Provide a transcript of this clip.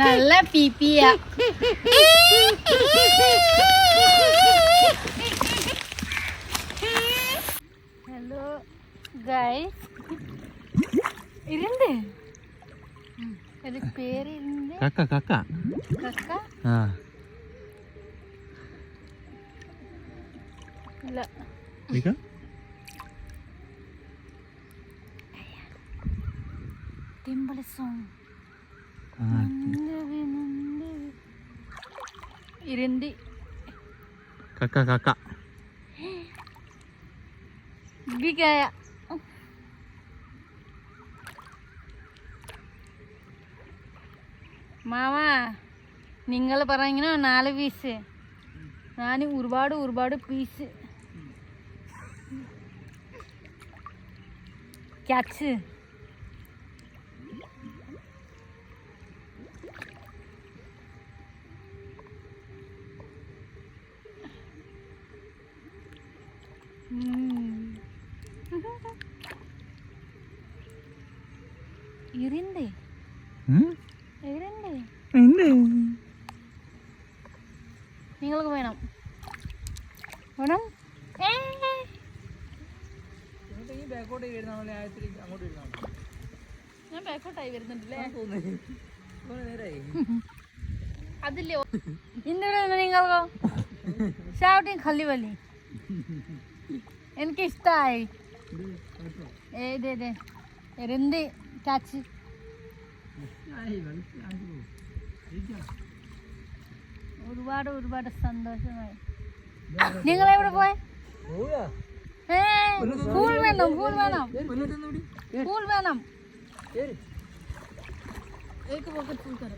നല്ല പീപ്പിയാ. Hello guys, ഇരുണ്ട് ഒരു പേര് ഇരുണ്ട്. കക്ക കക്ക കക്ക ആ ഇല്ല. ഇക ടിംബിൾ സോങ് ഇരുണ്ടി. കക്ക കക്ക ബിഗായ മാമ, നിങ്ങൾ പറഞ്ഞോ 4 പീസ്, ഞാൻ ഒരുപാട് പീസ്. ക്യാച്ച് ഇരുണ്ട് ഇരുണ്ട്. നിങ്ങൾക്ക് വേണം വേണം. ഞാൻ ബാക്കോട്ടായി വരുന്നുണ്ടല്ലേ അതില്ലേ ഇന്ത്യയിൽ നിങ്ങൾക്കോ ഷൗട്ടിങ് ഖല്ലി വലി എനിക്ക് ഇഷ്ടമായി. രണ്ട് ക്യാച്ച്. ഒരുപാട് സന്തോഷമായി. നിങ്ങൾ എവിടെ പോയി? ഫൂൾ വേണം. एक पॉकेट फुल करो.